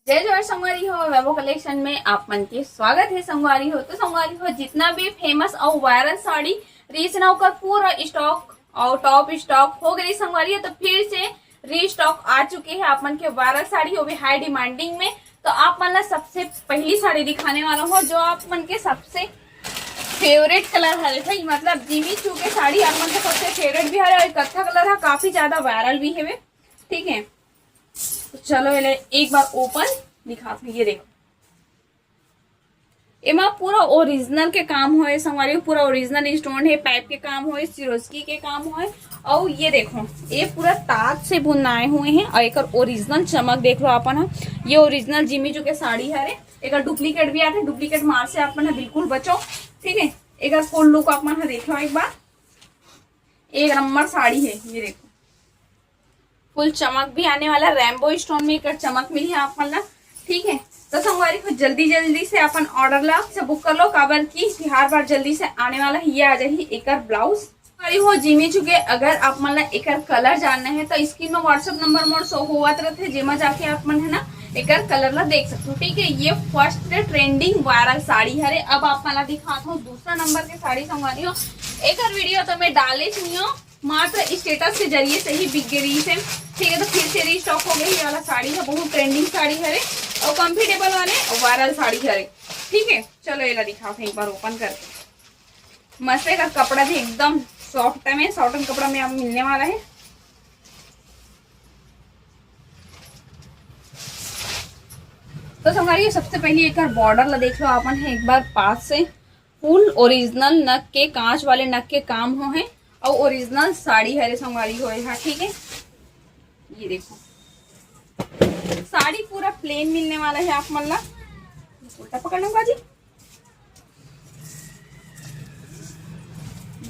जय जवाहर संगवारी हो वैभव कलेक्शन में आप मन के स्वागत है। संगवारी हो तो संगवारी हो जितना भी फेमस और वायरल साड़ी रीच नाउ का पूरा स्टॉक और टॉप स्टॉक हो गई संगवारी हो, तो फिर से रीस्टॉक आ चुके हैं आप मन के वायरल साड़ी हो भी हाई डिमांडिंग में। तो आप मन ला सबसे पहली साड़ी दिखाने वाला हो जो आप मन के सबसे फेवरेट कलर है भाई, मतलब जिमी चू के साड़ी आप मन का सबसे फेवरेट भी है और कत्था कलर है, काफी ज्यादा वायरल भी है। ठीक है, तो चलो एक बार ओपन दिखा। ये देखो एमा पूरा ओरिजिनल के काम हो संगवारी, पूरा ओरिजिनल स्टोन है, पाइप के काम हो, सिरोस्की के काम हो। और ये देखो ये पूरा ताज से बुनाए हुए हैं और एक ओरिजिनल चमक देख लो अपन। ये ओरिजिनल जिमी चू के साड़ी है, एक डुप्लीकेट भी आते, डुप्लीकेट मार से आप बिल्कुल बचो। ठीक है, एक फुल लुक आप देख लो एक बार, एक नंबर साड़ी है। ये देखो फुल चमक भी आने वाला, रैम्बो स्टोन में एक चमक मिली है आप मन। ठीक है, तो संगवारी को जल्दी से अपन ऑर्डर ला से बुक कर लो, काबर की तिहार बार जल्दी से आने वाला है। ये आ जाही एक ब्लाउज हो जिमी चुके। अगर आप मन एक कलर जानना है तो स्क्रीन में व्हाट्सएप नंबर मोर शो होवत रहते, जेमा जाके आप मन है ना एक कलर ला देख सकते हो। ठीक है, ये फर्स्ट ट्रेंडिंग वायरल साड़ी है। अब आप मन दिखाता हूँ दूसरा नंबर के साड़ी संगवारी हो। एक वीडियो तो मैं डाले नहीं हो, मात्र स्टेटस के जरिए से ही बिक गई है। ठीक है, तो फिर से रीस्टॉक हो गई। ये वाला साड़ी है बहुत ट्रेंडिंग साड़ी है और कंफर्टेबल वाले वायरल साड़ी है। ठीक है, चलो ये दिखाओ एक बार ओपन करके। मस्त का कपड़ा भी एकदम सॉफ्ट में, सॉफ्ट कपड़ा में आप मिलने वाला है। तो हमारी सबसे पहले एक बार बॉर्डर ला देख लो अपन है एक बार पास से। फुल ओरिजिनल नग के, कांच वाले नग के काम हो है और ओरिजिनल साड़ी है संगवारी हो। ठीक है, ये देखो साड़ी पूरा प्लेन मिलने वाला है आप मन ला। उल्टा पकड़ना बाजी।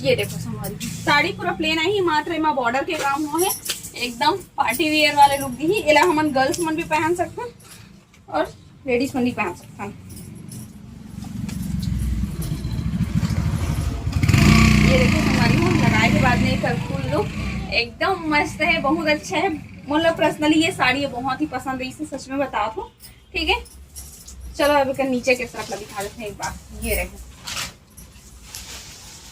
ये देखो संगवारी साड़ी पूरा प्लेन आई, मात्र में बॉर्डर के काम हो है, एकदम पार्टी वेयर वाले लुक दी। एला हमन गर्ल्स मन भी पहन सकते हैं और लेडीज मन भी पहन सकते हैं। ये देखो हमारी हम लगाए के बाद में फुल लुक एकदम मस्त है, बहुत अच्छा है। मतलब पर्सनली ये साड़ी बहुत ही पसंद है, इसे सच में बता दो। ठीक है, चलो अब नीचे के तरफ दिखा देते हैं एक बार। ये रहे,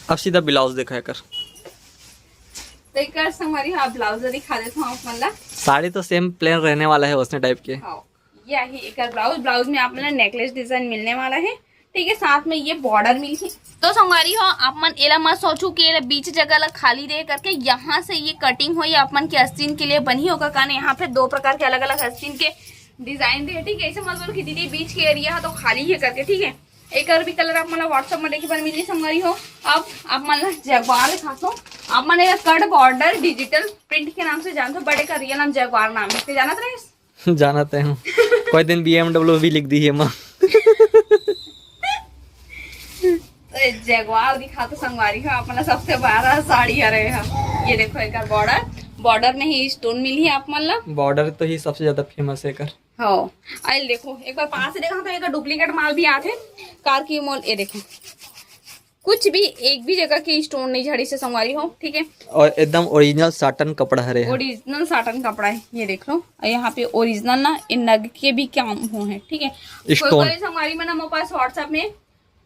अब सीधा ब्लाउज दिखाया कर। तो एक हमारी हाँ ब्लाउज दिखा देता हूँ मतलब। साड़ी तो सेम प्लेन रहने वाला है उसने टाइप के। हाँ, ये है एक ब्लाउज में आप नेकलेस डिजाइन मिलने वाला है। ठीक है, साथ में ये बॉर्डर मिली। तो संगवारी हो आप मन एला मत सोचू कि एला बीच जगह ला खाली रहे करके, यहाँ से ये कटिंग हुई आप मन के आस्तीन के लिए बनी होगा। कारण यहाँ पे दो प्रकार के अलग अलग आस्तीन के डिजाइन दे। ठीक है, ऐसे मत बोलो कि दीदी बीच के एरिया है तो खाली है करके। ठीक है, एक और भी कलर आप मतलब व्हाट्सएप में देखे पर मिली संगवारी हो। अब आप मन जगवार दिखाता आप मन कट बॉर्डर डिजिटल प्रिंट के नाम से जानते हो, बड़े का रियल नाम जगवार नाम है, जानते रहे? जानते हैं कोई दिन BMW भी लिख दी है माँ। जगवार दिखा तो संगवारी हो आप मतलब सबसे बड़ा साड़ी आ रहे हैं। ये देखो एक बॉर्डर में ही स्टोन मिली है आप मतलब। बॉर्डर तो ही सबसे ज्यादा फेमस है कर। हाँ, आई देखो एक बार पास से देखा तो एक डुप्लीकेट माल भी आते कार की मोल। ये देखो कुछ भी एक भी जगह की स्टोन नहीं झड़ी से संगवारी हो। ठीक है, और एकदम ओरिजिनल साटन कपड़ा है, ओरिजिनल साटन कपड़ा है। ये देख लो यहाँ पे ओरिजिनल ना इन नग के भी काम हो है। ठीक है, कोई संगवारी में ना मेरे पास व्हाट्सएप में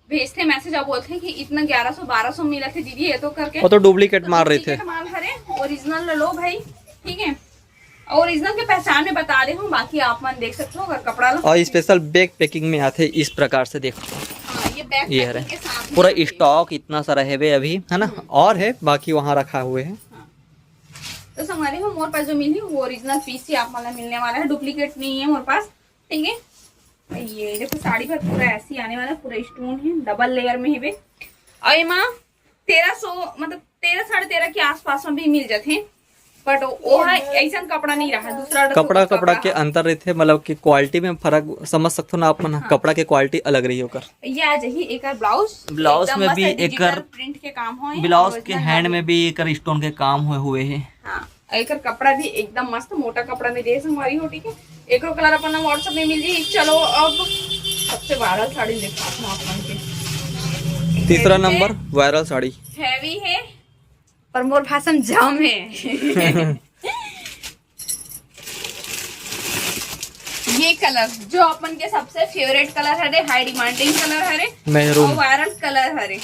भेजते मैसेज और बोलते हैं कि इतना 1100-1200 मिला थे दीदी ये तो करके। वो तो डुप्लीकेट मार रहे थे। माल हरे ओरिजिनल लो भाई। ठीक है, ओरिजिनल के पहचान में बता रहे हूँ, बाकी आप मन देख सकते हो अगर कपड़ा लो। और स्पेशल बैग पैकिंग में आते इस प्रकार से देखो। हाँ, ये बैग ये है पूरा स्टॉक इतना सारा है अभी है ना, और है बाकी वहाँ रखा हुए है। हाँ। तो हमारे को मोर पास जो मिली वो ओरिजिनल पीस ही आप मतलब मिलने वाला है, डुप्लीकेट नहीं है मोर पास। ठीक है, ये देखो साड़ी पर पूरा ऐसी आने वाला, पूरा स्टोन है, डबल लेयर में है। और ये माँ 1300 मतलब 13-13.5 के आसपास में भी मिल जाते हैं, बट वो है ऐसा कपड़ा नहीं रहा। दूसरा कपड़ा के अंतर रहते, मतलब कि क्वालिटी में फर्क समझ सकते हो ना आप मन। हाँ। कपड़ा के क्वालिटी अलग रही होकर। ये आ जाही एक ब्लाउज में भी एक प्रिंट के काम हो, ब्लाउज के हैंड में भी एक स्टोन के काम हुए हैं। हाँ, एक कपड़ा भी एकदम मस्त मोटा कपड़ा में दे हमारी हो। ठीक है, एक कलर अपन व्हाट्सएप में मिल जाए। चलो अब सबसे वायरल साड़ी दिखाता हूँ आप। तीसरा नंबर वायरल साड़ी हैवी है पर मोर भाषण जाम है। ये कलर जो अपन के सबसे फेवरेट कलर हरे, हाई डिमांडिंग कलर हरे मेहरून और वायरल कलर हरे।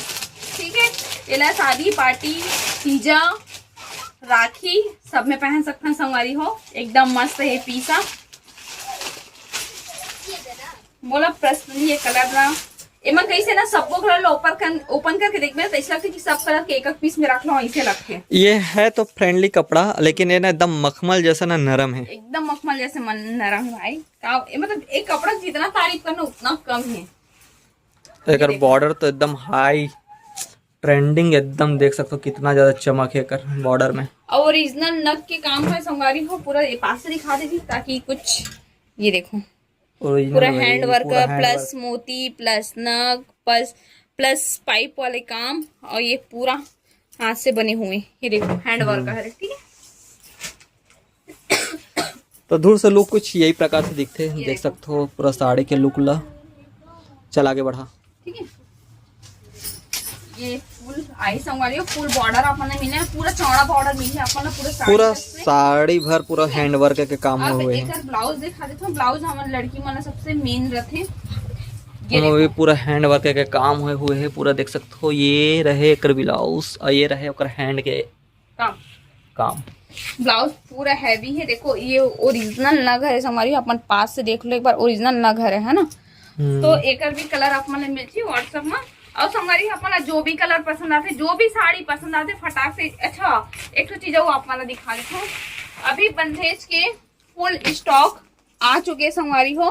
ठीक है, इला शादी पार्टी तीजा राखी सब में पहन सकते हैं संगवारी हो, एकदम मस्त है पीसा। बोला प्रश्न ये कलर ना एमन कैसे ना सबको कलर ओपन करके देखते तो ऐसा लगता है कि सब कलर के एक एक पीस में रख लो, ऐसे लगते हैं। ये है तो फ्रेंडली कपड़ा, लेकिन ये ना एकदम मखमल जैसा ना नरम है, एकदम मखमल जैसे नरम है भाई। मतलब एक कपड़ा जितना तारीफ करना उतना कम है। एक बॉर्डर तो एकदम हाई ट्रेंडिंग, एकदम देख सकते हो कितना ज्यादा चमक है कर बॉर्डर में। और ओरिजिनल नग के काम है संगवारी हो, पूरा ये पास से दिखा देती ताकि कुछ ये देखो पूरा हैंड वर्क प्लस मोती प्लस नग प्लस पाइप वाले काम, और ये पूरा हाथ से बने हुए, ये देखो हैंड वर्क है। ठीक है, तो दूर से लुक कुछ यही प्रकार से दिखते हैं, देख सकते हो पूरा साड़ी के लुक ला। चल आगे बढ़ा। ठीक है, ये फुल आई संगवारी हो, फुल बॉर्डर अपने मिले, पूरा चौड़ा बॉर्डर मिले अपना पूरा साड़ी भर पूरा हैंड वर्क के काम हुए हैं। एक ब्लाउज दिखा देता हूँ। ब्लाउज हमारे लड़की माना सबसे मेन रहते, ये पूरा हैंड वर्क के काम हुए हैं पूरा, देख सकते हो। ये रहे एक ब्लाउज और ये रहे ओकर हैंड के काम। ब्लाउज पूरा हैवी है, देखो ये ओरिजिनल नग है हमारी, अपन पास से देख लो एक बार, ओरिजिनल नग है ना। तो एक भी कलर अपन मिलती है व्हाट्सएप में, और संगवारी अपना जो भी कलर पसंद आते, जो भी साड़ी पसंद आते फटाक से। अच्छा एक तो चीज वो आप वाला दिखा देता हूँ, अभी बंदेज के फुल स्टॉक आ चुके संगवारी हो।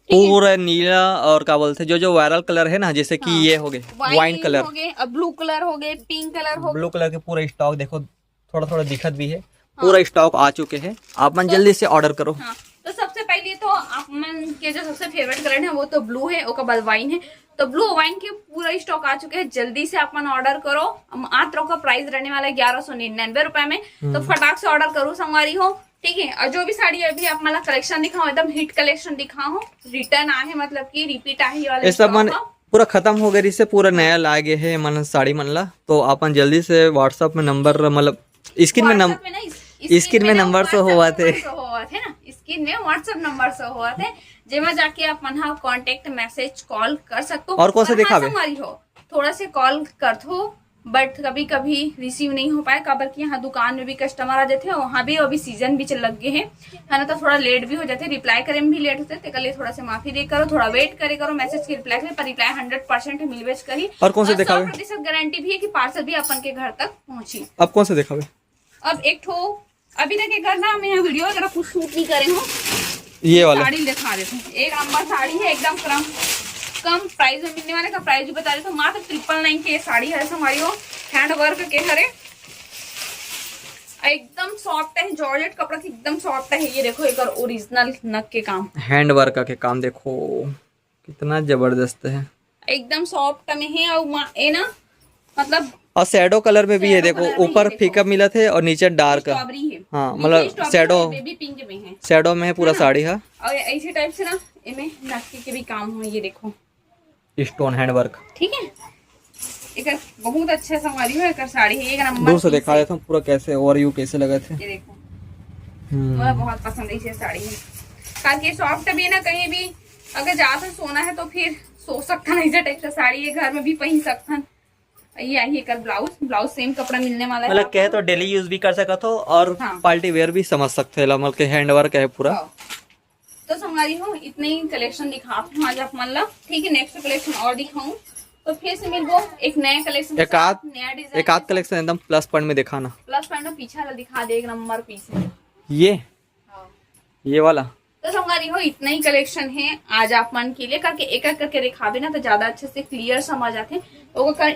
पूरा नीला और क्या बोलते जो वायरल कलर है ना, जैसे कि ये हो गए वाइन कलर हो गए, ब्लू कलर हो गए, पिंक कलर हो गए। ब्लू कलर के पूरा स्टॉक देखो, थोड़ा थोड़ा दिखत भी है, पूरा स्टॉक आ चुके हैं। आप मन जल्दी से ऑर्डर करो। हाँ, तो सबसे पहले तो आप मन के जो सबसे फेवरेट कलर है वो तो ब्लू है, उसके बाद वाइन है। तो ब्लू वाइन के पूरा स्टॉक आ चुके हैं, जल्दी से अपन ऑर्डर करो। मात्र का प्राइस रहने वाला है 1199 रुपए में, तो फटाक से ऑर्डर करो संगवारी हो। ठीक है, और जो भी साड़ी अभी आप मला कलेक्शन दिखाओ, एकदम हिट कलेक्शन दिखाओ, रिटर्न आए मतलब कि रिपीट आए वाले सब मन पूरा खत्म हो गया, इससे पूरा नया लागे है मन साड़ी मन ला। तो अपन जल्दी से व्हाट्सएप में नंबर मतलब स्क्रीन में नंबर से हुआ थे ना, स्क्रीन में व्हाट्सएप नंबर से हुआ थे, जेमा जाके आप मन कांटेक्ट मैसेज कॉल कर सकते हो। और कौन से दिखावे हो थोड़ा से कॉल कर दो, बट कभी कभी रिसीव नहीं हो पाए, काबर कि यहाँ दुकान में भी कस्टमर आ जाते हैं, वहाँ भी अभी सीजन भी चल लग गए हैं, है ना। तो थोड़ा लेट भी हो जाते, रिप्लाई करे में भी लेट होते, तो कल थोड़ा से माफी दे करो, थोड़ा वेट करे करो मैसेज की रिप्लाई करे, पर रिप्लाई 100% मिलवेज करी। और कौन से दिखावे? 100% गारंटी भी है कि पार्सल भी अपन के घर तक पहुंची। अब कौन से दिखावे? अब एक ठो अभी तक एक ना मैं वीडियो अगर कुछ शूट नहीं करे हूँ, ये वाला साड़ी दिखा देते हैं। एक नंबर साड़ी है, एकदम कम प्राइस में मिलने वाले का प्राइस भी बता देते हो, मात्र 999 की साड़ी है हमारी वो, हैंड वर्क के हरे, एकदम सॉफ्ट है, जॉर्जेट कपड़ा की एकदम सॉफ्ट है। ये देखो एक और ओरिजिनल नग के काम, हैंड वर्क के काम देखो कितना जबरदस्त है, एकदम सॉफ्ट में है। और ये ना मतलब और शैडो कलर में भी है, देखो ऊपर फीका मिला थे और नीचे डार्क है। हाँ मतलब शैडो बेबी पिंक में है, शैडो में है पूरा साड़ी है। और ऐसे टाइप से ना इनमें नक्की के भी काम हो, ये देखो स्टोन हैंड वर्क। ठीक है, एक बहुत अच्छा संवारी है, एक साड़ी है, एक नंबर। दूर से दिखा देता हूँ पूरा कैसे और यू कैसे लगे थे, ये देखो मुझे बहुत पसंद है ये साड़ी है, ताकि सॉफ्ट भी ना, कहीं भी अगर ज्यादा सोना है तो फिर सो सकता नहीं, टाइप से साड़ी है, घर में भी पहन सकता। ये आई कर ब्लाउज सेम कपड़ा मिलने वाला है, मतलब कहे तो डेली यूज भी कर सकते हो और पार्टी वेयर भी समझ सकते हैं, मतलब के हैंड वर्क है पूरा। तो संगारी हो इतने ही कलेक्शन दिखाती हूँ आज आप मान लो। ठीक है, नेक्स्ट कलेक्शन और दिखाऊं तो फिर से मिल एक नया कलेक्शन, नया डिजाइन, एक आध कलेक्शन एकदम प्लस पॉइंट में दिखाना। प्लस पॉइंट में पीछा दिखा दे, एक नंबर पीस ये वाला। तो संगारी हो इतना ही कलेक्शन है आज आप मन के लिए, करके एक एक करके दिखावे ना तो ज्यादा अच्छे से क्लियर समझ आते हैं।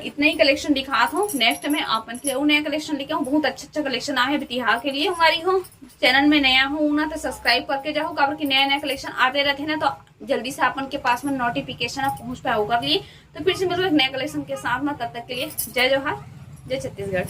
इतना ही कलेक्शन दिखाता हूँ, नेक्स्ट में आप मन के लिए नया कलेक्शन लेके आऊँ, बहुत अच्छा कलेक्शन आया है बिहार के लिए। हमारी हो चैनल में नया हो ना तो सब्सक्राइब करके जाओ, काबर की नया कलेक्शन आते रहते हैं ना, तो जल्दी से अपन के पास में नोटिफिकेशन पहुंच पाए होगा। तो फिर से मिलो एक नया कलेक्शन के साथ में, तब तक के लिए जय जोहार, जय छत्तीसगढ़।